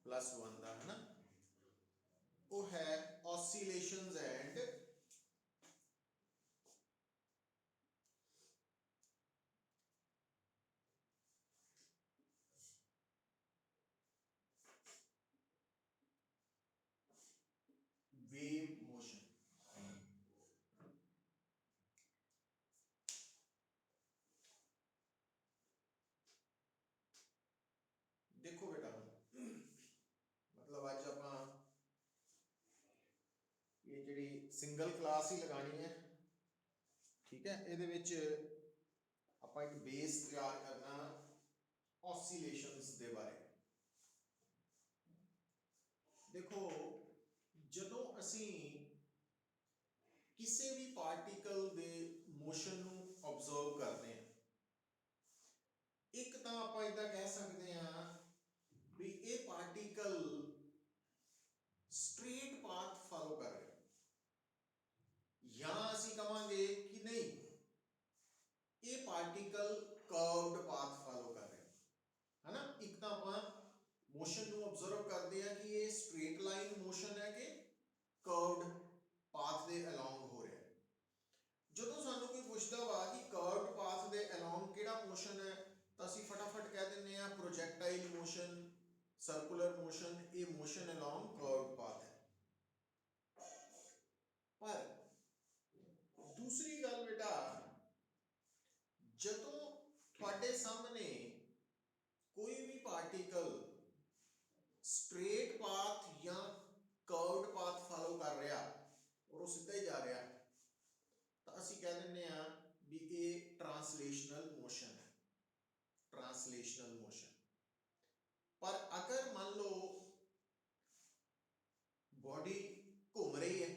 +1 ਦਾ है ना, वो है ऑसिलेशंस एंड वेव मोशन। देखो बेटा मतलब अज आप ये जी सिंगल क्लास ही लगानी है, ठीक है। ये आप एक बेस तैयार करना ऑसिलेशंस के बारे। देखो जदों असी किसी भी पार्टिकल के मोशन नूं ऑब्जर्व करते हैं, एक तो आप इदा कह सकते हैं भी ये पार्टिकल स्ट्रेट पाथ फॉलो कर रहे, या असी कहांगे कि नहीं ये पार्टिकल कर्व्ड पाथ फॉलो कर रहे है ना। एक तो आप मोशन नूं ऑब्जर्व करते हैं कि ये स्ट्रेट लाइन मोशन है कि कर्व्ड पाथ के अलोंग हो रहा है। जो सानू कोई पूछता वा कि कर्व्ड पाथ के अलोंग किहड़ा मोशन है, तो असी फटाफट कह दें प्रोजैक्टाइल मोशन, सर्कुलर मोशन, ये मोशन अलोंग कर्व्ड पाथ है। पर दूसरी गल बेटा, जदों तुहाडे सामने कोई भी पार्टिकल स्ट्रेट पाथ या कर्व्ड पाथ फॉलो कर रहा और वो सीधा ही जा रहा, तो असी कह दें भी ये ट्रांसलेशनल मोशन है, ट्रांसलेशनल मोशन। पर अगर मान लो बॉडी घूम रही है,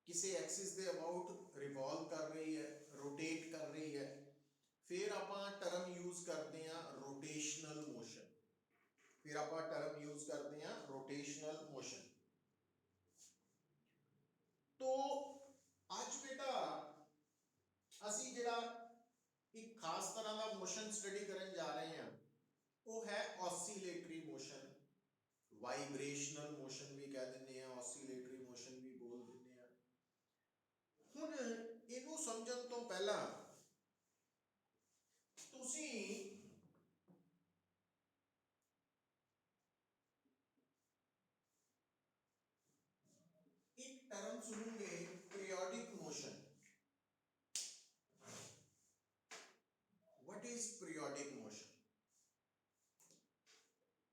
किसी एक्सिस के अबाउट रिवॉल्व कर रही है, रोटेट कर रही है, फिर आप टर्म यूज करते हैं रोटेशनल मोशन, फिर आप टर्म यूज करते हैं रोटेशनल मोशन। तो आज बेटा असी जिहड़ा एक खास तरह का मोशन स्टडी करने जा रहे हैं वो है ऑसिलेटरी मोशन, वाइब्रेशनल मोशन भी कह दें, ऑसिलेटरी मोशन भी बोल दें। हुण इनू समझण तो पहला तुसी एक टर्म सुनोगे periodic motion. What is periodic motion?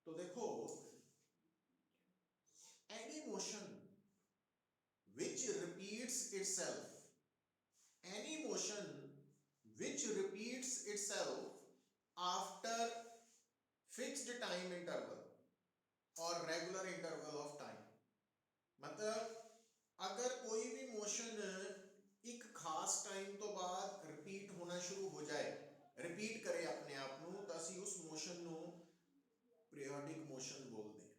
तो देखो any motion which repeats itself, any motion which repeats itself after fixed time interval or regular interval of time। मतलब अगर कोई भी मोशन एक खास टाइम तो बाद रिपीट होना शुरू हो जाए, रिपीट करे अपने आप को, तो असी उस मोशन को पीरियोडिक मोशन बोलते हैं।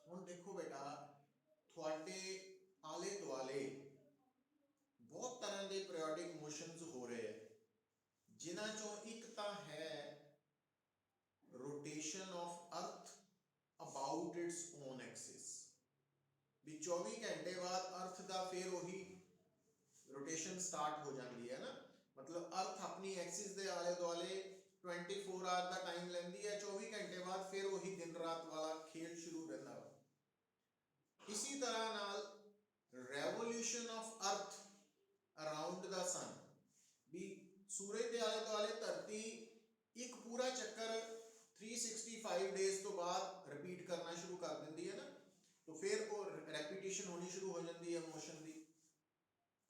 हुण देखो बेटा थोड़े आले दुआले बहुत तरह के पीरियोडिक मोशंस हो रहे हैं, जिन्हां चों एक तो है rotation of earth about its own axis, भी 24 घंटे बाद अर्थ का फिर वही रोटेशन स्टार्ट हो जाती है ना। मतलब अर्थ अपनी एक्सिस के आले दुआले 24 आवर का टाइम लेंदी है, 24 घंटे बाद फिर वही दिन रात वाला खेल शुरू रहता है। इसी तरह नाल revolution of earth around the sun, भी सूरज के आले दुआले धरती एक पूरा चक्कर 365 डेज तो बाद रिपीट करना शुरू कर देती है ना, तो फिर वो रेपिटेशन होनी शुरू हो जाती है मोशन की।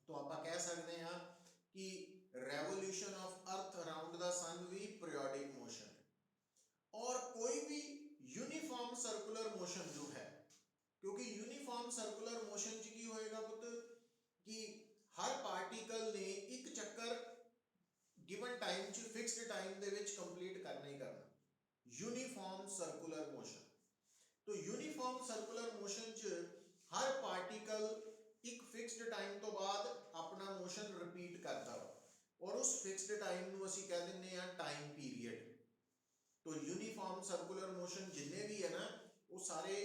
तो आप कह सकते हैं कि revolution of earth around the sun भी पीरियोडिक मोशन है। और कोई भी यूनिफॉर्म सर्कुलर मोशन जो है, क्योंकि यूनिफॉर्म सर्कुलर मोशन च की होएगा पुत्र कि हर पार्टिकल ने एक चक्कर गिवन टाइम च fixed time they which complete करना ही करना, यूनिफॉर्म सर्कुलर मोशन। तो यूनिफॉर्म सर्कुलर मोशन च हर पार्टिकल एक फिक्स्ड टाइम तो बाद अपना मोशन रिपीट करता है और उस फिक्स्ड टाइम को असी कह दें टाइम पीरियड। तो यूनिफॉर्म यूनिफॉर्म सर्कुलर मोशन जिन्ने भी है ना वो सारे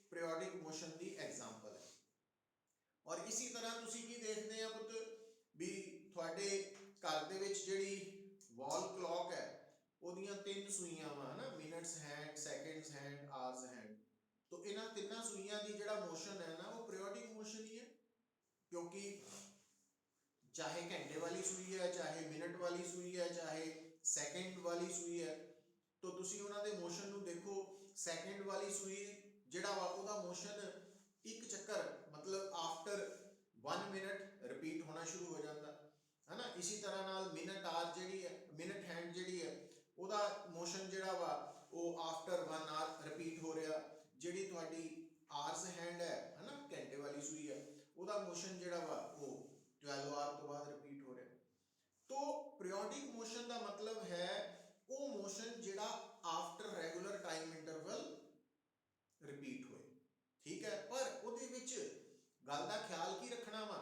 पीरियोडिक मोशन की एग्जाम्पल है। और इसी तरह तुसी की देखते हैं पुत भी थोड़े घर दे विच जिहड़ी वॉल क्लॉक है ਉਹਦੀਆਂ 3 ਸੂਈਆਂ ਵਾ ना minutes hand seconds hand hours hand. तो इन्हां तिन्नां ਸੂਈਆਂ ਦੀ ਜਿਹੜਾ मोशन है ना वो पीरियोडिक मोशन ही है, क्योंकि चाहे घंटे वाली सूई है, चाहे मिनट वाली सूई है, चाहे सेकंड वाली सूई है। तो तुसी उन्हां दे मोशन नूं देखो, सेकंड वाली सूई जिहड़ा वा ਉਹਦਾ मोशन एक चक्कर मतलब आफ्टर 1 मिनट रिपीट होना शुरू हो जाता है ना। इसी तरह नाल मिनट आवर जिहड़ी है, मिनट हैंड जिहड़ी है ਉਹਦਾ मोशन जिहड़ा वा ਉਹ आफ्टर 1 आवर रिपीट हो रहा। जिहड़ी तुहाडी आवर्स हैंड है ना घंटे वाली सूई है ਉਹਦਾ मोशन जिहड़ा वा ਉਹ 12 आवर तो बाद रिपीट हो रहा। तो पीरियोडिक मोशन का मतलब है वो मोशन जिहड़ा after regular time interval repeat होए, ठीक है। पर ਉਹਦੇ ਵਿੱਚ गल का ख्याल की रखना वा,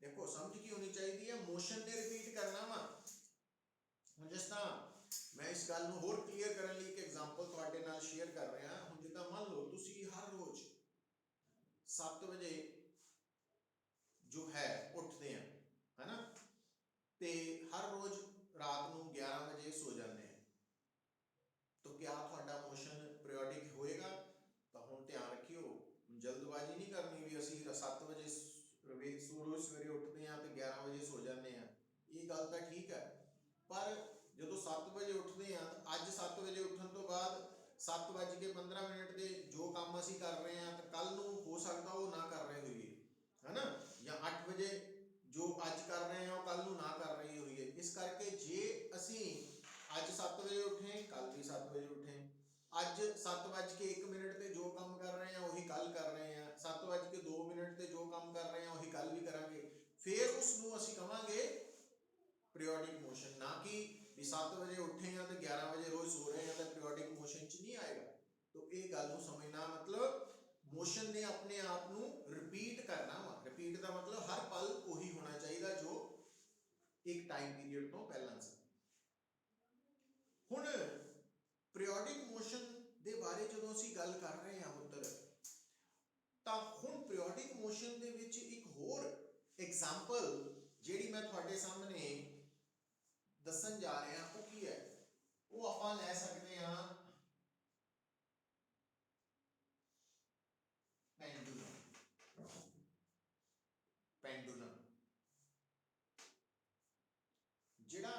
देखो समझ की होनी चाहिए, मोशन ने रिपीट करना वा। ਹੁਣ जिस तरह मैं इस गल ਨੂੰ ਹੋਰ क्लीयर ਕਰਨ ਲਈ ਇੱਕ एग्जांपल ਤੁਹਾਡੇ ਨਾਲ शेयर कर रहा ਹਾਂ। ਹੁਣ ਜਿੱਦਾਂ ਮੰਨ ਲਓ ਤੁਸੀਂ हर रोज 7 बजे जो है उठते हैं है ना, ਤੇ हर रोज रात ਨੂੰ 11 बजे सो जाते हैं। तो क्या ਤੁਹਾਡਾ मोशन पीरियोडिक होएगा? तो ਹੁਣ ਧਿਆਨ ਰੱਖਿਓ, जल्दबाजी नहीं करनी भी ਅਸੀਂ 7 ਵਜੇ रोज सवेरे उठते हैं तो 11 बजे सो जाते हैं। ये गल तो ठीक है, पर जो 7 बजे उठते हैं तो अज 7 बजे उठने तो बाद 7:15 के जो काम असी कर रहे हैं तो कल नूं हो सकता वो ना कर रहे होइए है ना, या 8 बजे जो अज कर रहे हैं वो कल नूं ना कर रही होइए। इस करके जे असी अज 7 बजे उठे कल भी 7 बजे उठे, अज 7:01 ते जो काम कर रहे हैं वही कल कर रहे हैं, 7:02 ते जो काम कर रहे हैं वही कल भी करांगे, फिर उसनूं असी कहांगे पीरियोडिक मोशन। ना कि 7 बजे उठे हैं तो 11 बजे रोज सो रहे हैं तो पीरियोडिक मोशन च नहीं आएगा। तो ये गल नूं समझना, मतलब मोशन ने अपने आप नूं रिपीट करना वा। रिपीट का मतलब हर पल वही होना चाहिए जो एक टाइम पीरियड तो पहला सी। हुण पीरियोडिक मोशन दे बारे जदों असीं गल कर रहे हैं पुत्तर, तां हुण पीरियोडिक मोशन दे विच एक होर एग्जाम्पल जिहड़ी मैं तुहाडे सामने दसन जा रहे हैं वो की है, वो आपां लै सकते हैं पेंडुलम। पेंडुलम जिहड़ा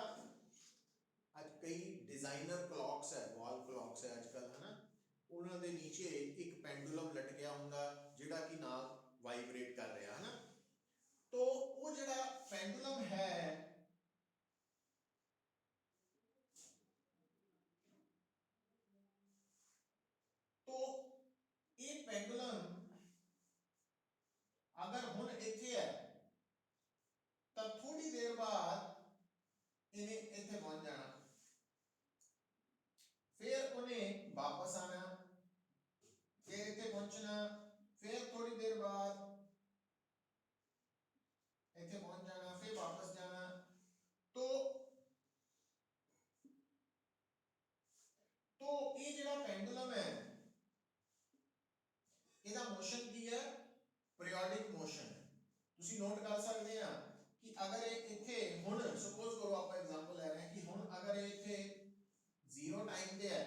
अज कई डिजाइनर क्लॉक्स है, वॉल क्लॉक्स है आजकल है ना, उन्हां दे नीचे एक पेंडुलम लटकिया हुंदा जिहड़ा कि नाल वाइब्रेट कर रहा है ना। तो वो जिहड़ा पेंडुलम है तो ये पेंडुलम अगर हुण इत्थे है तो थोड़ी देर बाद इन्हें इत्थे पहुंच जाना, फिर उन्हें वापस आना, फिर इत्थे पहुंचना, फिर थोड़ी देर बाद इत्थे पहुंच जाना, फिर वापस जाना। तो ये जिहड़ा पेंडुलम है ਇਹਦਾ मोशन की है पीरियोडिक मोशन है। तुसी नोट कर सकते हैं कि अगर इत्थे हुण सपोज करो आप एग्जांपल ले रहे हैं कि हुण अगर इत्थे 0 टाइम पे है,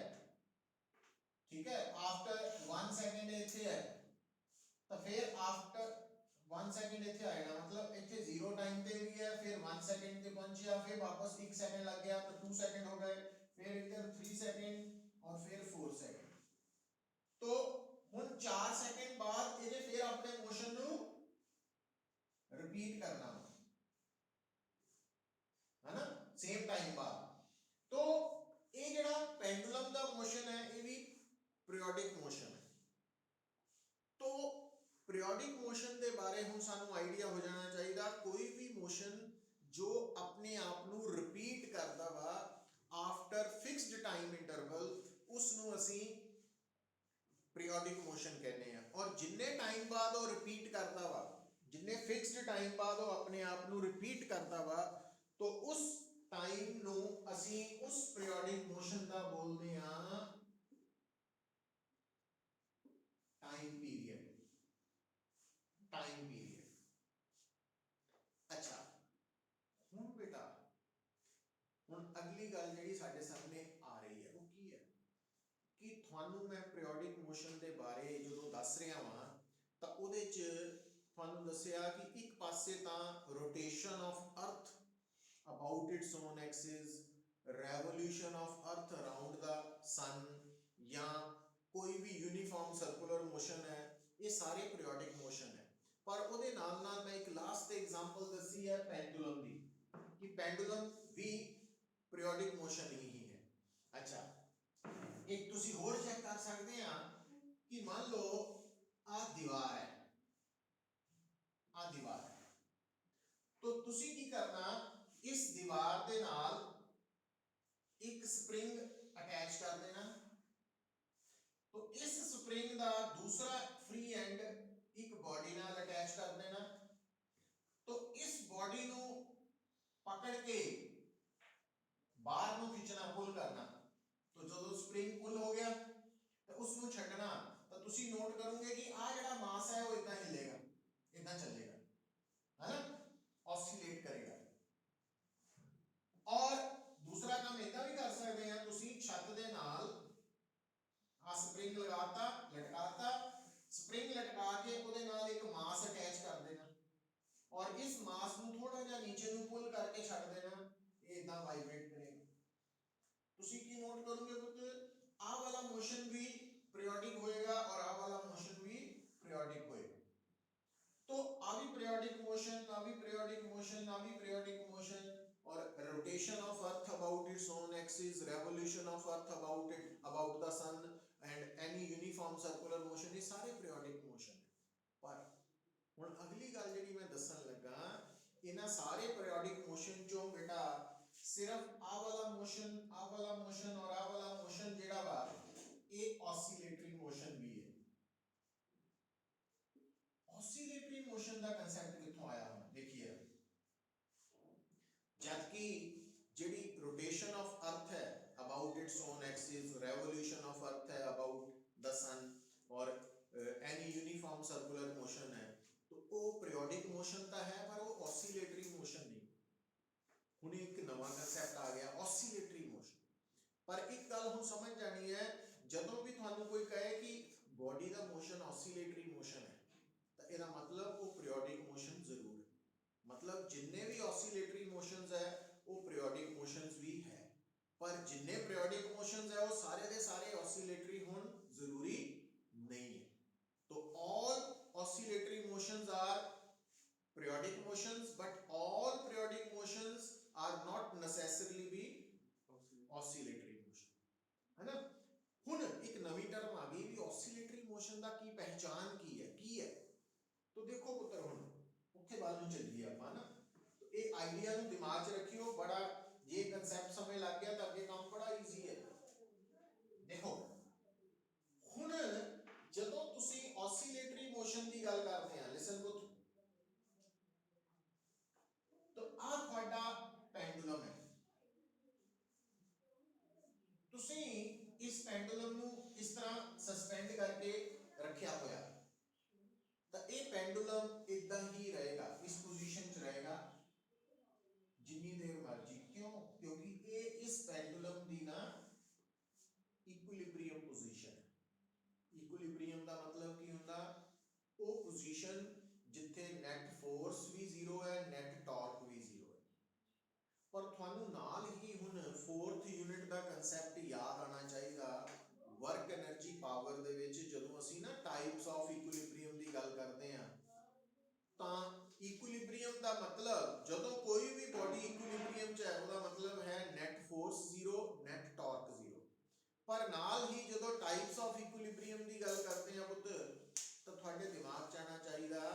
ठीक है, आफ्टर 1 सेकंड इत्थे है तो फिर आफ्टर 1 सेकंड इत्थे आएगा, मतलब इत्थे 0 टाइम पे भी है, फिर 1 सेकंड पे पहुंचा, फिर वापस 1 सेकंड लग गया तो 2 सेकंड हो गए, फिर इधर 3 सेकंड और फिर 4 सेकंड। तो हुण 4 सेकंड बाद इहने फिर अपने मोशन नूं रिपीट करना है ना, सेम टाइम बाद। तो ये जिहड़ा पेंडुलम दा मोशन है ये भी पीरियोडिक मोशन है। तो पीरियोडिक मोशन के बारे हुण सानू आइडिया हो जाना चाहिए, कोई भी मोशन जो अपने आप नूं रिपीट करदा वा आफ्टर फिक्स्ड टाइम इंटरवल उसनूं असीं पीरियोडिक मोशन कहने हैं। और जिन्ने टाइम बाद वो रिपीट करता वा, जिन्ने फिक्स्ड टाइम बाद वो अपने आप नूं रिपीट करता वा, तो उस टाइम नूं असीं उस पीरियोडिक मोशन का बोलते हैं ਤੁਹਾਨੂੰ ਮੈਂ ਪੀਰੀਓਡਿਕ ਮੋਸ਼ਨ ਦੇ ਬਾਰੇ ਜਦੋਂ ਦੱਸ ਰਿਹਾ ਵਾਂ ਤਾਂ ਉਹਦੇ 'ਚ ਤੁਹਾਨੂੰ ਦੱਸਿਆ ਕਿ ਇੱਕ ਪਾਸੇ ਤਾਂ ਰੋਟੇਸ਼ਨ ਆਫ ਅਰਥ about it's on Axis, revolution of earth around the sun ਜਾਂ ਕੋਈ ਵੀ यूनिफॉर्म सर्कुलर मोशन है, ये सारे पीरियोडिक मोशन है। पर ਉਹਦੇ ਨਾਲ ਨਾਲ ਮੈਂ ਇੱਕ ਲਾਸਟ एग्जांपल ਦੱਸੀ ਹੈ ਪੈਂਡੂਲਮ ਦੀ ਕਿ ਪੈਂਡੂਲਮ ਵੀ ਪੀਰੀयोडिक मोशन ਹੀ ਹੈ। ਅੱਛਾ, ਇੱਕ ਤੁਸੀਂ ਹੋਰ ਚੈੱਕ ਕਰ ਸਕਦੇ ਆ ਕਿ ਮੰਨ ਲਓ ਆ ਦੀਵਾਰ ਹੈ, ਆ ਦੀਵਾਰ ਹੈ, तो ਤੁਸੀਂ ਕੀ ਕਰਨਾ, ਇਸ ਦੀਵਾਰ ਦੇ ਨਾਲ एक स्प्रिंग अटैच कर देना, तो इस स्प्रिंग का दूसरा फ्री एंड एक बॉडी नाल अटैच कर देना, तो इस बॉडी नू पकड़ के बाहर नू खिंचना, पुल करना, तो जो स्प्रिंग पुल हो गया तो उसनू छड्डना, तो तुसी नोट करोगे कि आ जिहड़ा मास है वो इदां हिलेगा, इदां चलेगा, है ना, ऑसिलेट करेगा। और दूसरा काम इदा भी कर सकते हैं, तुसी छत दे नाल आ स्प्रिंग लगाता, लटकाता, स्प्रिंग लटका के ਉਹਦੇ ਨਾਲ एक मास अटैच कर देना और इस मास ਨੂੰ थोड़ा ਜਿਹਾ नीचे ਨੂੰ पुल करके ਛੱਡ देना, ये इदां वाइब्रेट करेगा। तुसी की नोट करोगे पुत्र, आ वाला मोशन भी पीरियोडिक होएगा और आ वाला मोशन भी पीरियोडिक होएगा। तो आ भी पीरियोडिक मोशन, आ भी पीरियोडिक मोशन, आ भी पीरियोडिक मोशन, और rotation of earth about its own axis, revolution of earth about the sun and any uniform circular motion, ये सारे periodic motion है। पर ਹੁਣ ਅਗਲੀ ਗੱਲ ਜਿਹੜੀ ਮੈਂ ਦੱਸਣ ਲੱਗਾ, ਇਹਨਾਂ ਸਾਰੇ periodic motion ਚੋਂ ਬੇਟਾ ਸਿਰਫ ਆ ਵਾਲਾ motion और ਆ ਵਾਲਾ motion ਜਿਹੜਾ ਵਾ ਇਹ oscillatory motion ਵੀ ਹੈ। oscillatory motion ਦਾ concept ਕਿੱਥੋਂ ਆਇਆ ਹੁਣ ਦੇਖੀਏ, जबकि जिहड़ी रोटेशन ऑफ अर्थ है about its own axis, revolution of अर्थ है अबाउट द सन और एनी यूनिफॉर्म सर्कुलर मोशन है, तो वो पीरियोडिक मोशन तो है पर वो ऑसिलेटरी मोशन नहीं। हुणे एक नवा कंसैप्ट आ गया ऑसिलेटरी मोशन। पर एक गल हुण समझ जानी है, जदों भी तुहानूं कोई कहे कि बॉडी का मोशन ऑसिलेटरी मोशन है तो इसका मतलब वो पीरियोडिक मोशन जरूर है। मतलब जिन्ने भी ऑसिलेटरी मोशंस है वो पीरियोडिक मोशंस भी है, पर जिन्ने पीरियोडिक मोशंस है वो सारे दे सारे ऑसिलेटरी होण जरूरी नहीं है। तो all oscillatory motions are periodic motions, but all periodic motions are not necessarily be oscillatory motion, है ना। हुण एक नवी टर्म आ गई भी ऑसिलेटरी मोशन दा की पहचान की है। तो देखो पुत्र हुण ਉੱਥੇ ਵੱਲ ਨੂੰ ਚੱਲੀਏ ਆਪਾਂ ਨਾ, तो ਇਹ ਆਈਡੀਆ ਨੂੰ ਦਿਮਾਗ 'ਚ ਰੱਖਿਓ, ਬੜਾ ਜੇ ਕਨਸੈਪਟ ਸਮਝ ਲੱਗ ਗਿਆ ਤਾਂ ਅੱਗੇ ਕੰਮ ਬੜਾ ਈਜ਼ੀ ਹੈ। ਦੇਖੋ ਹੁਣ ਜਦੋਂ ਤੁਸੀਂ ਔਸੀਲੇਟਰੀ ਮੋਸ਼ਨ ਦੀ ਗੱਲ ਕਰਦੇ ਆ, ਲਿਸਨ ਪੁੱਤ, ਤਾਂ ਆ ਤੁਹਾਡਾ ਪੈਂਡੂਲਮ ਹੈ, ਤੁਸੀਂ ਇਸ ਪੈਂਡੂਲਮ ਨੂੰ ਇਸ ਤਰ੍ਹਾਂ ਸਸਪੈਂਡ ਕਰਕੇ ਰੱਖਿਆ ਹੋਇਆ, तो ये पेंडुलम इदा ही रहेगा, इस पोजीशन च रहेगा जिन्नी देर मर्जी। क्यों? क्योंकि ये इस पेंडुलम दी ना इक्विलिब्रियम पोजीशन है। इक्विलिब्रियम का मतलब की हुंदा, वो पोजीशन जिथे नेट फोर्स भी जीरो है, नेट टॉर्क भी जीरो है। पर तुहानू नाल ही हुण फोर्थ यूनिट का कंसैप्ट याद आना चाहिए, वर्क एनर्जी पावर दे विच जदों असीं ना टाइप्स ऑफ इक्विलिब्रियम की गल करते हैं, तां इक्विलिब्रियम का मतलब जदों कोई भी बॉडी इक्विलिब्रियम च है उसका मतलब है net force zero, net torque zero. पर नाल ही जदों टाइप्स ऑफ इक्विलिब्रियम की गल करते हैं पुत्र, तो तुहाडे दिमाग च आना चाहिए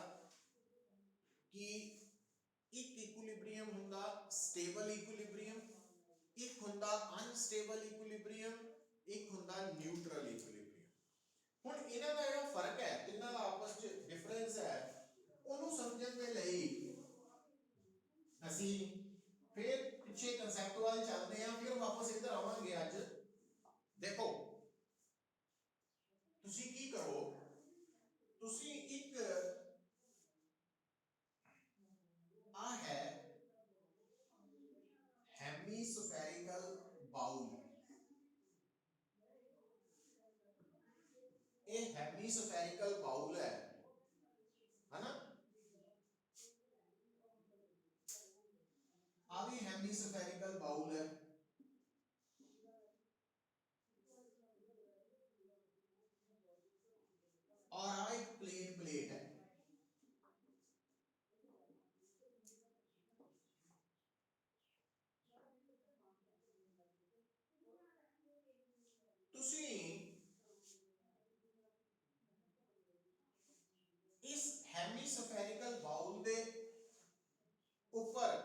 कि एक इक्विलिब्रियम हुंदा स्टेबल इक्विलिब्रियम, एक हुंदा अनस्टेबल इक्विलिब्रियम, एक हुंदा न्यूट्रल इक्विलिब्रियम। हुण इन्हां दा जिहड़ा फर्क है, तिन्हां दा आपस च डिफरेंस है, ਉਹਨੂੰ ਸਮਝਣ ਦੇ ਲਈ ਅਸੀਂ ਫਿਰ ਪਿੱਛੇ ਕਨਸੈਪਟ ਵੱਲ ਚੱਲਦੇ ਹਾਂ, ਫਿਰ ਵਾਪਸ ਇੱਧਰ ਆਵਾਂਗੇ। ਅੱਜ ਦੇਖੋ ਤੁਸੀਂ ਕੀ ਕਰੋ, ਤੁਸੀਂ ਇੱਕ ਆ ਹੈ ਹੈਮੀਸਫੈਰਿਕਲ ਬਾउल, ਇਹ ਹੈਮੀਸਫੈਰਿਕਲ ਬਾਉਲ ਹੈ ਹਨਾ, ਆ ਵੀ ਹੈਮੀਸਫੈਰਿਕਲ ਬਾਉਲ ਹੈ और आ एक प्लेन प्लेट है। तुसी इस हेमिस्फेरिकल बाउल दे ऊपर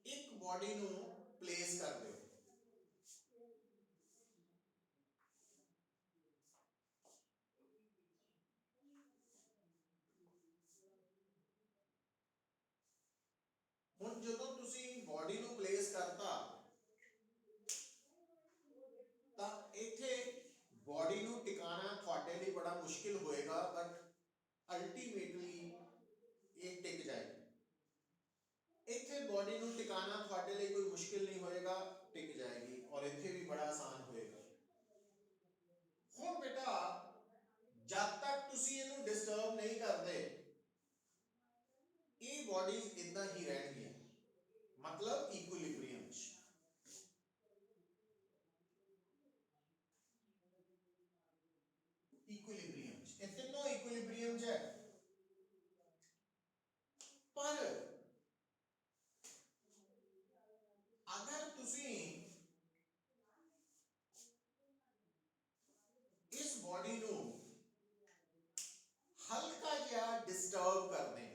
एक बॉडी नू प्लेस कर दो। हुण जदों तुसी बॉडी नू प्लेस करता तां इत्थे बॉडी नू टिकाना तुहाडे लई बड़ा मुश्किल होएगा, बट अल्टीमेटली ये टिक जाएगी। इत्थे बॉडी नू टिकाना तुहाडे लई कोई मुश्किल नहीं होएगा, टिक जाएगी और इत्थे भी बड़ा आसान होएगा। हुण बेटा जब तक तुसी इहनू डिस्टर्ब नहीं करदे ये बॉडीज इदां ही रहणगीਆਂ, मतलब इक्विलिब्रियम च। इक्विलिब्रियम च ये तीनों इक्विलिब्रियम च है। पर अगर तुसी इस बॉडी नू हल्का जिहा डिस्टर्ब कर दें,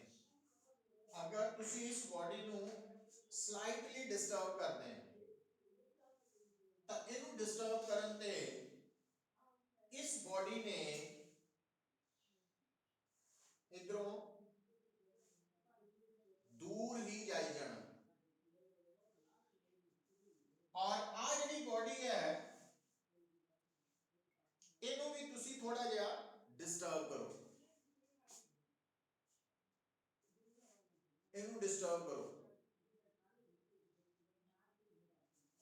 अगर तुसी इस बॉडी नू स्लाइटली डिस्टर्ब कर दें तो इनू डिस्टर्ब करन ते इस बॉडी ने इधरों दूर ही जाई जाना और आ जिहड़ी बॉडी है इनू भी तुसी थोड़ा जिहा डिस्टर्ब करो, इनू डिस्टर्ब करो।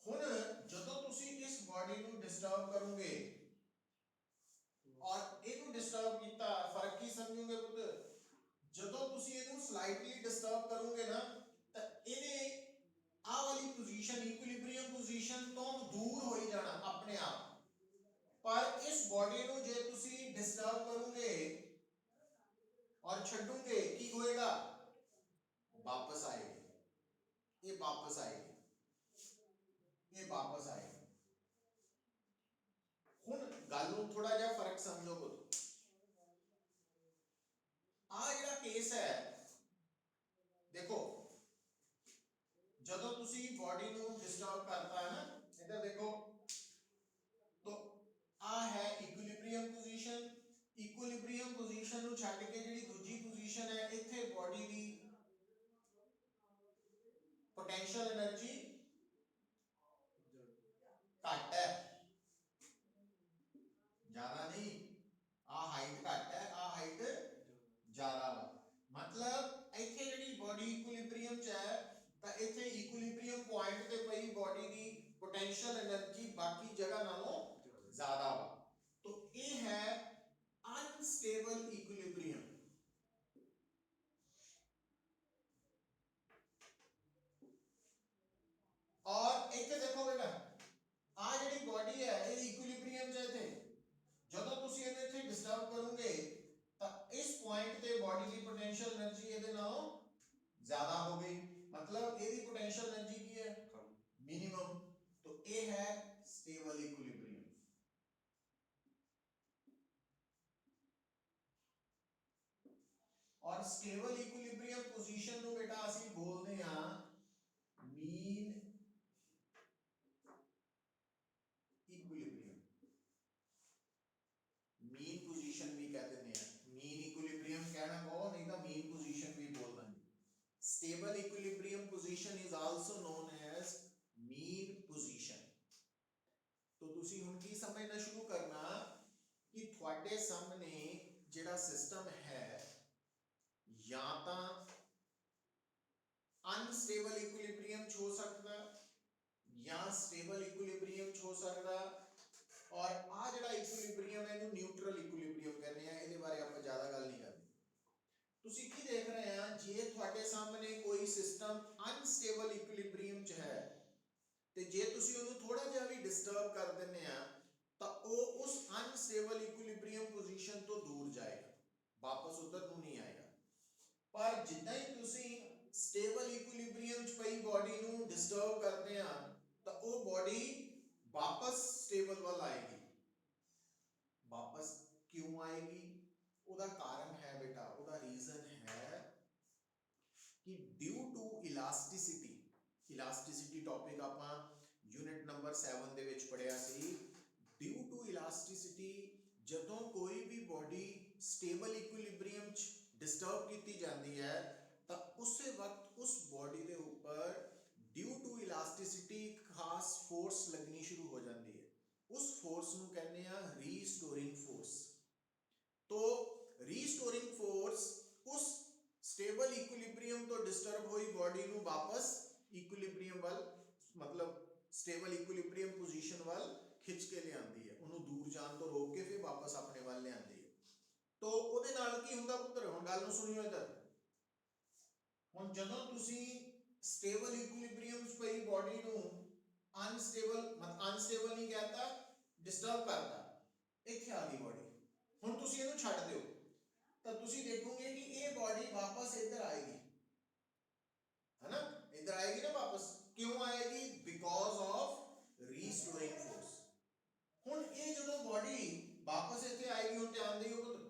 हुण जदों तुसी इस बॉडी नू डिस्टर्ब करोगे और इनू डिस्टर्ब कीता, फर्क की समझोगे पुत्र, जदों तुसी इनू स्लाइटली डिस्टर्ब करोगे ना तो इहने आ वाली पोजीशन इक्विलिब्रियम पोजीशन तो दूर हो ही जाना अपने आप। पर इस बॉडी नू जे तुसी डिस्टर्ब करोगे और छड्डोगे की होएगा, वापस आएगी, ये वापस आएगी, ये वापस आएगी। हुण गल नूं थोड़ा जिहा फर्क समझो पुत्र, आ जिहड़ा केस है देखो, जदों तुसी बॉडी नूं डिस्टर्ब करता है ना, इधर देखो तो आ है इक्विलिब्रियम पोजीशन, इक्विलिब्रियम पोजीशन नूं छड्ड के जिहड़ी दूजी पोजीशन है इत्थे बॉडी दी पोटेंशियल एनर्जी घट है, ज्यादा नहीं, आ हाइट घट है, आ हाइट ज्यादा वा। मतलब इत्थे जिहड़ी बॉडी इक्विलिब्रियम च है तां इत्थे इक्विलिब्रियम पॉइंट ते पई बॉडी दी पोटेंशियल एनर्जी बाकी जगह नालों ज्यादा वा। तो ये है अनस्टेबल इक्विलिब्रियम। और इत्थे देखो बेटा आ जिहड़ी बॉडी है ये इक्विलिब्रियम च इत्थे, जदों तुसी इहनूं इत्थे डिस्टर्ब करोगे तां इस पॉइंट ते बॉडी दी पोटेंशियल एनर्जी इहदे नालों ज्यादा हो गई, मतलब ਇਹਦੀ पोटेंशियल एनर्जी की है मिनिमम। तो ये है स्टेबल इक्विलिब्रियम। और स्टेबल इक्विलिब्रियम पोजीशन नु बेटा ਅਸੀਂ बोलते हैं मीन इक्विलिब्रियम, मीन पोजीशन भी कह देते हैं, मीन इक्विलिब्रियम कहना कहो नहीं तो मीन पोजीशन भी बोल देंगे। Stable equilibrium position is also known as mean position. तो तुसी हुण की समझना शुरू करना कि ਤੁਹਾਡੇ सामने ਜਿਹੜਾ सिस्टम है या तो अनस्टेबल इक्विलिब्रियम च हो सकता या स्टेबल इक्विलिब्रियम च हो सकता, और आ जिहड़ा इक्विलिब्रियम है इहनूं ਤੁਸੀਂ ਕੀ ਦੇਖ ਰਹੇ ਆ, ਜੇ ਤੁਹਾਡੇ ਸਾਹਮਣੇ ਕੋਈ ਸਿਸਟਮ ਅਨਸਟੇਬਲ ਇਕੁਇਲਿਬ੍ਰੀਅਮ ਚ ਹੈ ਤੇ ਜੇ ਤੁਸੀਂ ਉਹਨੂੰ ਥੋੜਾ ਜਿਹਾ ਵੀ ਡਿਸਟਰਬ ਕਰ ਦਿੰਦੇ ਆ ਤਾਂ ਉਹ ਉਸ ਅਨਸਟੇਬਲ ਇਕੁਇਲਿਬ੍ਰੀਅਮ ਪੋਜੀਸ਼ਨ ਤੋਂ ਦੂਰ ਜਾਏਗਾ, ਵਾਪਸ ਉਧਰ ਨੂੰ ਨਹੀਂ ਆਏਗਾ। ਪਰ ਜਿੱਦਾਂ ਹੀ ਤੁਸੀਂ ਸਟੇਬਲ ਇਕੁਇਲਿਬ੍ਰੀਅਮ ਚ ਪਈ ਬਾਡੀ ਨੂੰ ਡਿਸਟਰਬ ਕਰਦੇ ਆ ਤਾਂ ਉਹ ਬਾਡੀ ਵਾਪਸ ਸਟੇਬਲ ਵੱਲ ਆਏਗੀ। ਵਾਪਸ ਕਿਉਂ ਆਏਗੀ? ਉਹਦਾ ਕਾਰਨ ਹੈ ਬੇਟਾ, ਉਹਦਾ ਰੀਜ਼ਨ ਹੈ ਕਿ due to elasticity. Elasticity topic ਆਪਾਂ ਯੂਨਿਟ ਨੰਬਰ 7 ਦੇ ਵਿੱਚ ਪੜਿਆ ਸੀ। ਡਿਊ ਟੂ ਇਲਾਸਟਿਸਿਟੀ, ਜਦੋਂ ਕੋਈ ਵੀ ਬਾਡੀ ਸਟੇਬਲ ਇਕੁਇਲਿਬ੍ਰੀਅਮ ਚ ਡਿਸਟਰਬ ਕੀਤੀ ਜਾਂਦੀ ਹੈ ਤਾਂ ਉਸੇ ਵਕਤ ਉਸ ਬਾਡੀ ਦੇ ਉੱਪਰ ਡਿਊ ਟੂ ਇਲਾਸਟਿਸਿਟੀ ਇੱਕ ਖਾਸ ਫੋਰਸ ਲੱਗਣੀ ਸ਼ੁਰੂ ਹੋ ਜਾਂਦੀ ਹੈ। ਉਸ ਫੋਰਸ ਨੂੰ ਕਹਿੰਦੇ ਆ ਰੀਸਟੋਰਿੰਗ ਫੋਰਸ। तो रीस्टोरिंग फोर्स उस स्टेबल इक्विलिब्रियम तो डिस्टर्ब हुई बॉडी ਨੂੰ ਵਾਪਸ ਇਕੁਇਲਿਬ੍ਰੀਅਮ ਵੱਲ, ਮਤਲਬ ਸਟੇਬਲ ਇਕੁਇਲਿਬ੍ਰੀਅਮ ਪੋਜੀਸ਼ਨ ਵੱਲ ਖਿੱਚ ਕੇ ਲਿਆਂਦੀ ਹੈ, ਉਹਨੂੰ ਦੂਰ ਜਾਣ ਤੋਂ ਰੋਕ ਕੇ ਫਿਰ ਵਾਪਸ ਆਪਣੇ ਵੱਲ ਲਿਆਂਦੀ ਹੈ। तो ਉਹਦੇ ਨਾਲ ਕੀ ਹੁੰਦਾ ਪੁੱਤਰ? ਹੁਣ ਗੱਲ ਨੂੰ ਸੁਣਿਓ ਇੱਧਰ। ਹੁਣ ਜਦੋਂ ਤੁਸੀਂ ਸਟੇਬਲ ਇਕੁਇਲਿਬ੍ਰੀਅਮ ਚ ਪਈ ਬॉडी ਨੂੰ ਅਨਸਟੇਬਲ ਨਹੀਂ कहता, ਡਿਸਟਰਬ ਕਰਦਾ, ਇੱਥੇ ਆ ਗਈ ਬॉडी। ਹੁਣ ਤੁਸੀਂ ਇਹਨੂੰ ਛੱਡ ਦਿਓ ਤਾਂ ਤੁਸੀਂ ਦੇਖੋਗੇ ਕਿ ਇਹ ਬਾਡੀ ਵਾਪਸ ਇੱਧਰ ਆਏਗੀ, ਹੈ ਨਾ? ਇੱਧਰ ਆਏਗੀ ਨਾ ਵਾਪਸ। ਕਿਉਂ ਆਏਗੀ? Because of restoring force. ਹੁਣ ਇਹ ਜਦੋਂ ਬਾਡੀ ਵਾਪਸ ਇੱਥੇ ਆਏਗੀ, ਹੁਣ ਧਿਆਨ ਦਿਓ ਪੁੱਤ,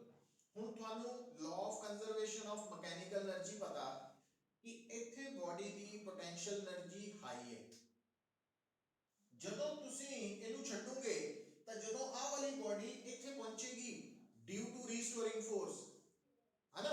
ਹੁਣ ਤੁਹਾਨੂੰ law of conservation of mechanical energy ਪਤਾ ਕਿ ਇੱਥੇ ਬਾਡੀ ਦੀ ਪੋਟੈਂਸ਼ੀਅਲ એનર્ਜੀ ਹਾਈ ਹੈ। ਜਦੋਂ ਤੁਸੀਂ ਇਹਨੂੰ ਛੱਡੋਗੇ ਤਾਂ ਜਦੋਂ ਆਹ ਵਾਲੀ ਬਾਡੀ ਇੱਥੇ ਪਹੁੰਚੇਗੀ ड्यू टू रीस्टोरिंग फोर्स, है ना,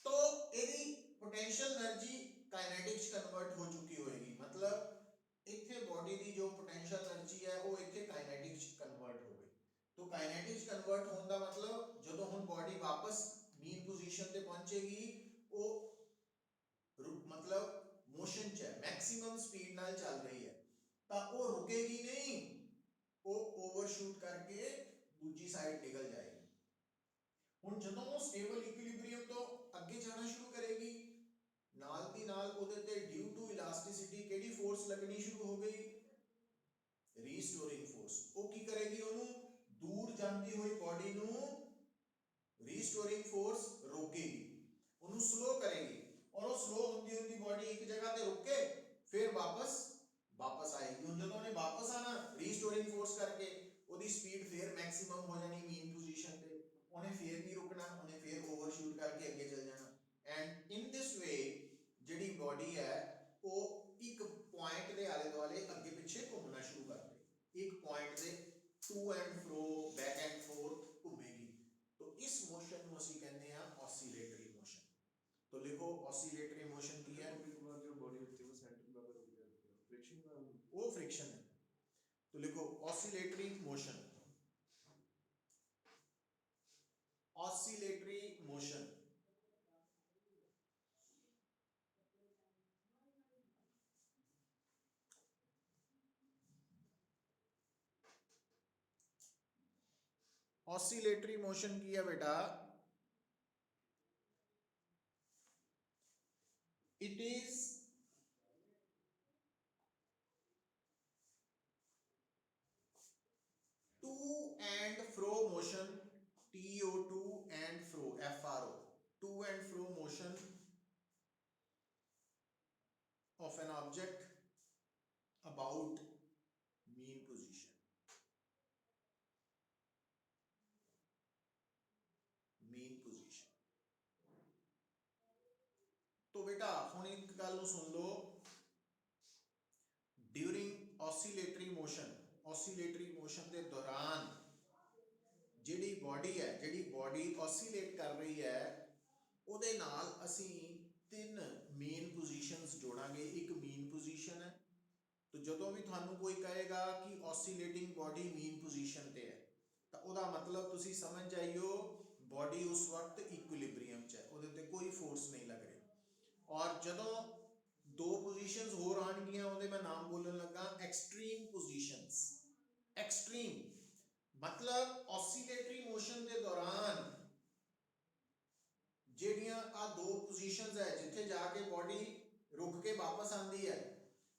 तो ਇਹਦੀ पोटेंशियल एनर्जी काइनेटिक ਚ ਕਨਵਰਟ ਹੋ ਚੁੱਕੀ ਹੋਏਗੀ। ਮਤਲਬ ਇੱਥੇ ਬਾਡੀ ਦੀ ਜੋ पोटेंशियल एनर्जी ਹੈ ਉਹ ਇੱਥੇ ਕਾइनेटिक ਚ ਕਨਵਰਟ ਹੋ ਗਈ। तो काइनेटिक ਚ ਕਨਵਰਟ ਹੋਣ ਦਾ ਮਤਲਬ ਜਦੋਂ ਹੁਣ ਬਾਡੀ ਵਾਪਸ ਮੀਨ ਪੋਜੀਸ਼ਨ ਤੇ ਪਹੁੰਚੇਗੀ, ਉਹ ਮਤਲਬ ਮੋਸ਼ਨ ਚ ਹੈ, ਮੈਕਸਿਮਮ ਸਪੀਡ ਨਾਲ ਚੱਲ ਰਹੀ ਹੈ, ਤਾਂ ਉਹ ਰੁਕੇਗੀ ਨਹੀਂ, ਉਹ ਓਵਰਸ਼ੂਟ ਕਰਕੇ ਦੂਜੀ ਸਾਈਡ ਨਿਕਲ ਜਾਏਗੀ। ਹੁਣ ਜਦੋਂ ਉਹ ਸਟੇਬਲ ਇਕੁਇਲਿਬ੍ਰੀਅਮ ਤੋਂ ਅੱਗੇ ਜਾਣਾ ਸ਼ੁਰੂ ਕਰੇਗੀ, ਨਾਲ ਦੀ ਨਾਲ ਉਹਦੇ ਤੇ ਡਿਊ ਟੂ ਇਲਾਸਟਿਸਿਟੀ ਕਿਹੜੀ ਫੋਰਸ ਲੱਗਣੀ ਸ਼ੁਰੂ ਹੋ ਗਈ? ਰੀਸਟੋਰਿੰਗ ਫੋਰਸ। ਉਹ ਕੀ ਕਰੇਗੀ? ਉਹਨੂੰ ਦੂਰ ਜਾਂਦੀ ਹੋਈ ਬਾਡੀ ਨੂੰ ਰੀਸਟੋਰਿੰਗ ਫੋਰਸ ਰੋਕੇਗੀ, ਉਹਨੂੰ ਸਲੋ ਕਰੇਗੀ, ਔਰ ਉਹ ਸਲੋ ਹੁੰਦੀ ਹੁੰਦੀ ਬਾਡੀ ਇੱਕ ਜਗ੍ਹਾ ਤੇ ਰੁਕ ਕੇ ਫਿਰ ਵਾਪਸ ਆਏਗੀ। ਹੁਣ ਜਦੋਂ ਉਹਨੇ ਵਾਪਸ ਆਣਾ ਰੀਸਟੋਰਿੰਗ ਫੋਰਸ ਕਰਕੇ, ਉਹਦੀ ਸਪੀਡ ਫਿਰ ਮੈਕਸਿਮਮ ਹੋ ਜਾਣੀ ਮੀਨ ਪੋਜੀਸ਼ਨ ਤੇ, ਉਹਨੇ ਫੇਰ ਨਹੀਂ ਰੁਕਣਾ, ਉਹਨੇ ਫੇਰ ਓਵਰਸ਼ੂਟ ਕਰਕੇ ਅੱਗੇ ਚੱਲ ਜਾਣਾ। ਐਂਡ ਇਨ ਦਿਸ ਵੇ ਜਿਹੜੀ ਬਾਡੀ ਹੈ ਉਹ ਇੱਕ ਪੁਆਇੰਟ ਦੇ ਆਲੇ ਦੁਆਲੇ ਅੱਗੇ ਪਿੱਛੇ ਘੁੰਮਣਾ ਸ਼ੁਰੂ ਕਰ ਦੇਗੀ। ਇੱਕ ਪੁਆਇੰਟ ਦੇ to and fro, back and forth ਘੁੰਮੇਗੀ। तो इस मोशन ਨੂੰ ਅਸੀਂ ਕਹਿੰਦੇ ਆ ऑसिलेटरी मोशन। तो लिखो ऑसिलेटरी मोशन ਕੀ ਹੈ? जो बॉडी होती है वो सेंटर में अगर रुक जाती है, फ्रिक्शन का वो फ्रिक्शन है। तो लिखो oscillatory motion. Oscillatory motion oscillatory motion की है बेटा, it is to and fro motion, TO, to and fro, FRO, to and fro motion of an object about mean position, mean position। तो बेटा ਹੁਣ ਇੱਕ ਗੱਲ ਨੂੰ ਸੁਣ ਲਓ, during oscillatory motion, oscillatory motion ਦੇ ਦੌਰਾਨ ਜਿਹੜੀ ਬਾਡੀ ਹੈ, ਜਿਹੜੀ ਬਾਡੀ ऑसिलेट ਕਰ ਰਹੀ ਹੈ, ਉਹਦੇ ਨਾਲ ਅਸੀਂ ਤਿੰਨ ਮੇਨ ਪੋਜੀਸ਼ਨਸ ਜੋੜਾਂਗੇ। ਇੱਕ ਮੇਨ ਪੋਜੀਸ਼ਨ ਹੈ, तो ਜਦੋਂ ਵੀ ਤੁਹਾਨੂੰ ਕੋਈ ਕਹੇਗਾ ਕਿ ऑसिलेटिंग बॉडी मेन पोजीशन ਤੇ ਹੈ ਤਾਂ ਉਹਦਾ ਮਤਲਬ ਤੁਸੀਂ ਸਮਝ ਜਾਈਓ बॉडी उस वक्त इक्विलिब्रियम ਚ ਹੈ, ਉਹਦੇ ਤੇ ਕੋਈ ਫੋਰਸ ਨਹੀਂ ਲੱਗ ਰਹੀ। ਔਰ ਜਦੋਂ ਦੋ ਪੋਜੀਸ਼ਨਸ ਹੋਰ ਆਣਗੀਆਂ, ਉਹਦੇ ਮੈਂ ਨਾਮ ਬੋਲਣ ਲੱਗਾ ਐਕਸਟ੍ਰੀਮ ਪੋਜੀਸ਼ਨਸ। ਐਕਸਟ੍ਰੀਮ ਮਤਲਬ ऑसिलेटरी मोशन ਦੇ ਦੌਰਾਨ ਜਿਹੜੀਆਂ ਕੇ ਵਾਪਸ ਆਉਂਦੀ ਹੈ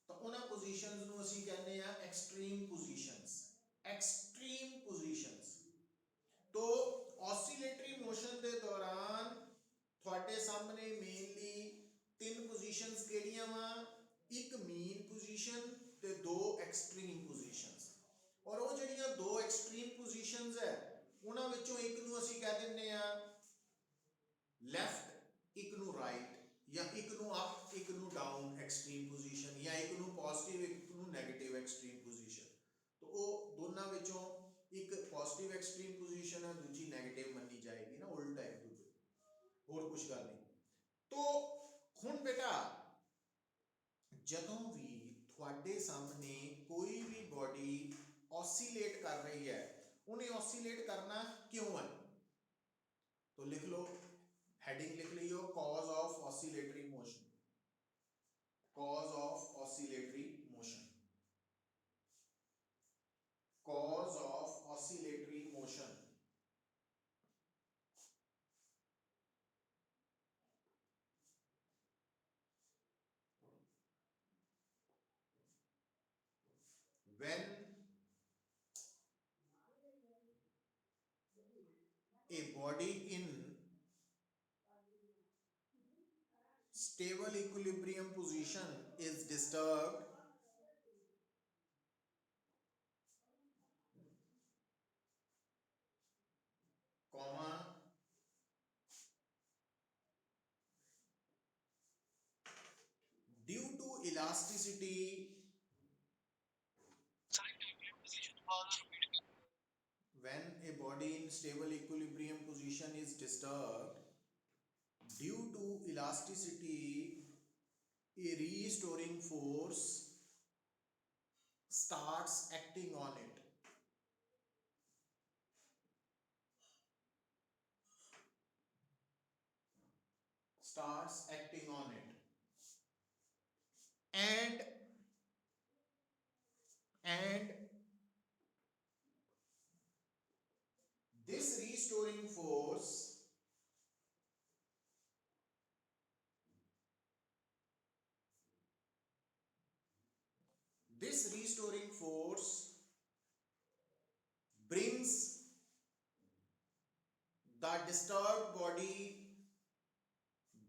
ਤਾਂ ਉਹਨਾਂ ਪੋਜੀਸ਼ਨਸ ਨੂੰ ਅਸੀਂ ਕਹਿੰਦੇ ਆ ਐਕਸਟ੍ਰੀਮ ਪੋਜੀਸ਼ਨਸ। ਐਕਸਟ੍ਰੀਮ ਪੋਜੀਸ਼ਨਸ तो ऑसिलेटरी मोशन ਦੇ ਦੌਰਾਨ ਤੁਹਾਡੇ ਸਾਹਮਣੇ ਮੇਨਲੀ ਤਿੰਨ ਪੋਜੀਸ਼ਨਸ ਕਿਹੜੀਆਂ ਵਾ, ਇੱਕ ਮੀਨ ਪੋਜੀਸ਼ਨ ਤੇ ਦੋ ਐਕਸਟ੍ਰੀਮ ਪੋਜੀਸ਼ਨਸ। ਔਰ ਉਹ ਜਿਹੜੀਆਂ ਦੋ ਐਕਸਟ੍ਰੀਮ ਪੋਜੀਸ਼ਨਸ ਹੈ ਉਹਨਾਂ ਵਿੱਚੋਂ ਇੱਕ ਨੂੰ ਅਸੀਂ ਕਹਿ ਦਿੰਦੇ ਆ ਲੈਫਟ, ਇੱਕ ਨੂੰ ਰਾਈਟ, ਜਾਂ ਇੱਕ ਨੂੰ ਅਪ ਇੱਕ ਨੂੰ ਡਾਊਨ ਐਕਸਟ੍ਰੀਮ ਪੋਜੀਸ਼ਨ, ਜਾਂ ਇੱਕ ਨੂੰ ਪੋਜ਼ਿਟਿਵ ਇੱਕ ਨੂੰ ਨੈਗੇਟਿਵ ਐਕਸਟ੍ਰੀਮ ਪੋਜੀਸ਼ਨ। तो वो दोनों विचों एक पॉजिटिव एक्सट्रीम पोजीशन है, दूसरी नेगेटिव मनी जाएगी ना, उल्टा एक दूसरे, और कुछ गल नहीं। तो हुण बेटा जदों भी थोड़े सामने कोई भी बॉडी ऑसिलेट कर रही है, उन्हें ऑसिलेट करना क्यों है, तो लिख लो, हेडिंग लिख लियो, cause of oscillatory motion. Cause of oscillatory motion, cause of oscillatory motion। when a body in stable equilibrium position is disturbed, comma, due to elasticity, when a body in stable equilibrium position is disturbed due to elasticity, a restoring force starts acting on it। starts acting on it, and this restoring force brings the disturbed body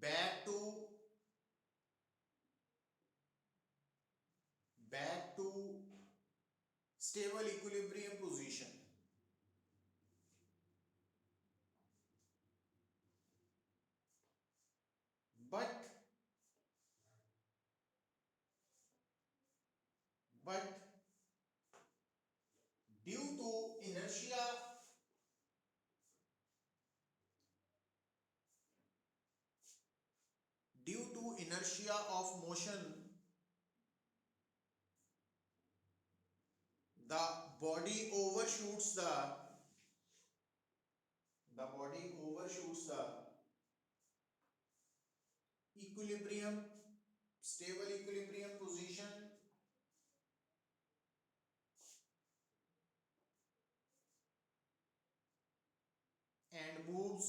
back to stable equilibrium position। but due to inertia, of motion, the body overshoots the stable equilibrium position, and moves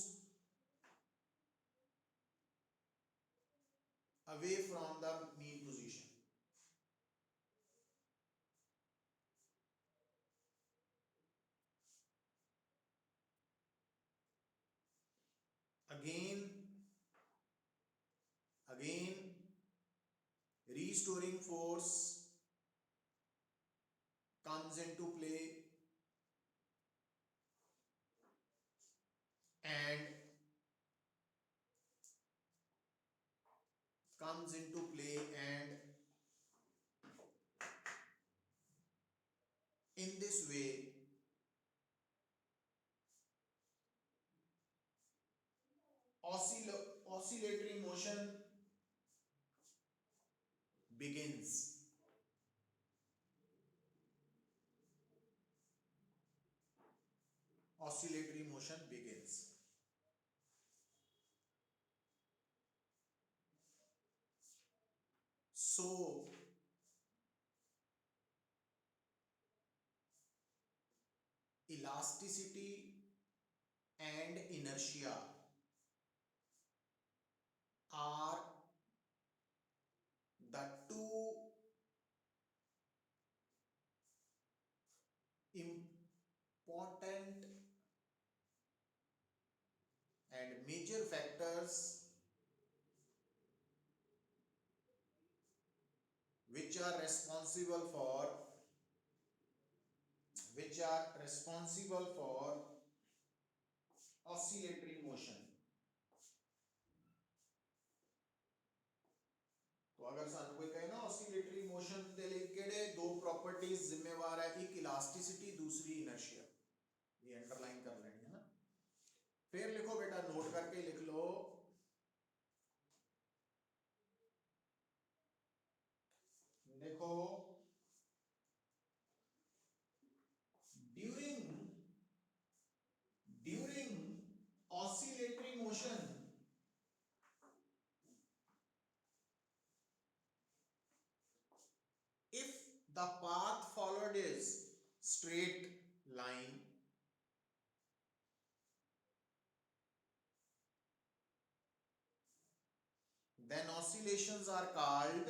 away from the mean position। again restoring force comes into play, and in this way oscillatory motion begins। oscillatory motion begins। So elasticity and inertia are are responsible for oscillatory motion। तो अगर सानू कोई कहे ना oscillatory motion दे लिए केड़े दो properties जिम्मेवार है, एक इलास्टिसिटी दूसरी इनर्शिया, ये अंडरलाइन कर लेनी है ना। फिर लिखो बेटा, नोट करके लिख लो, देखो during oscillatory motion if the path followed is straight line, then oscillations are called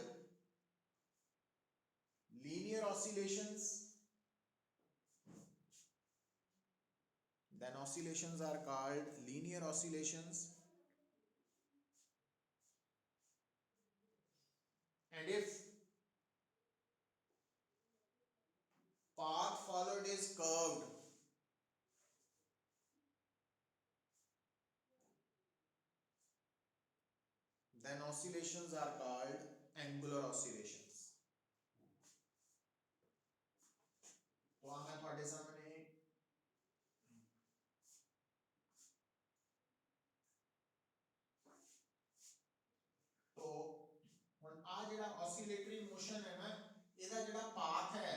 linear oscillations, and if path followed is curved, then oscillations are called angular oscillations। तो आ मैं ਤੁਹਾਡੇ ਸਾਹਮਣੇ तो ਹੁਣ ਆ ਜਿਹੜਾ oscillatory motion है ना, ਇਹਦਾ ਜਿਹੜਾ path है,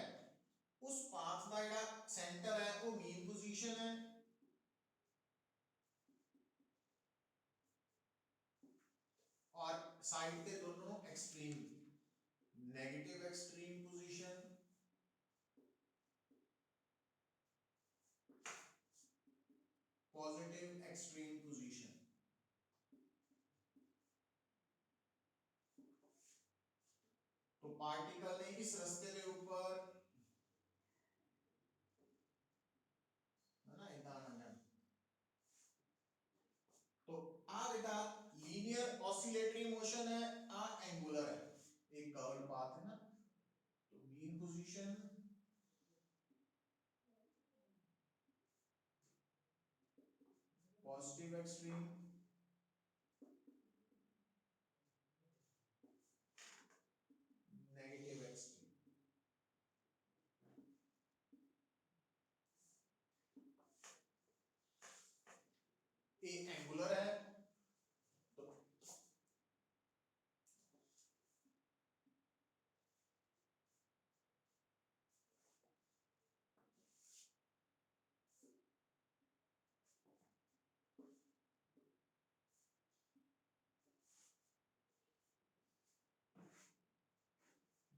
उस path ਦਾ ਜਿਹੜਾ center है वो mean position है, और साइड पे दोनों extreme, negative extreme position, positive extreme position. तो पार्टिकल ने इस रास्ते के ऊपर है ना इधर आना, तो आ बेटा लीनियर ऑसिलेटरी मोशन है, आ एंगुलर है, एक कर्व्ड पाथ है ना। तो mean position, positive extreme, negative extreme. ये एंगुलर है, तो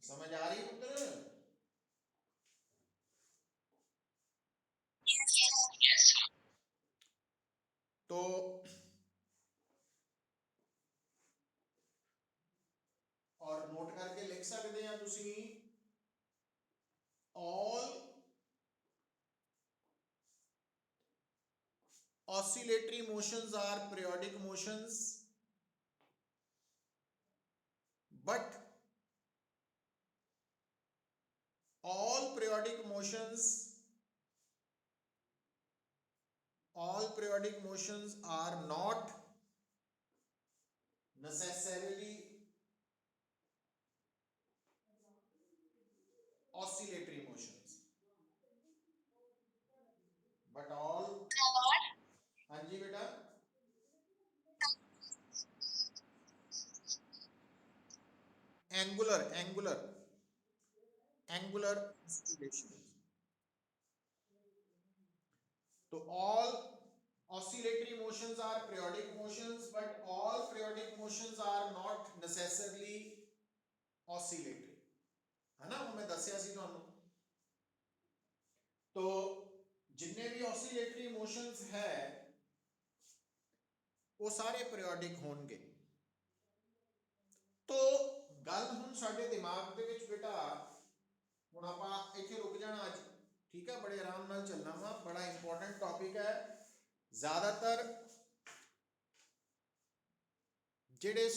समझ आ रही है पुत्र? तो और नोट करके लिख सकते हैं तुसी, all oscillatory motions are periodic motions, but all periodic motions are not necessarily oscillatory motions, but all, हाँ जी बेटा, angular oscillations। तो all oscillatory motions are periodic motions, but all periodic motions are not necessarily oscillatory, है ना, वो मैं दसिया सी तुहानू। तो जिन्ने भी oscillatory motions है वो सारे periodic होंगे। तो गल हुण साडे दिमाग दे विच बेटा, हुण आपां इत्थे रुक जाना अज, ठीक है, बड़े आराम नाल चलना वा, बड़ा इंपॉर्टेंट टॉपिक है। ज्यादातर जेडे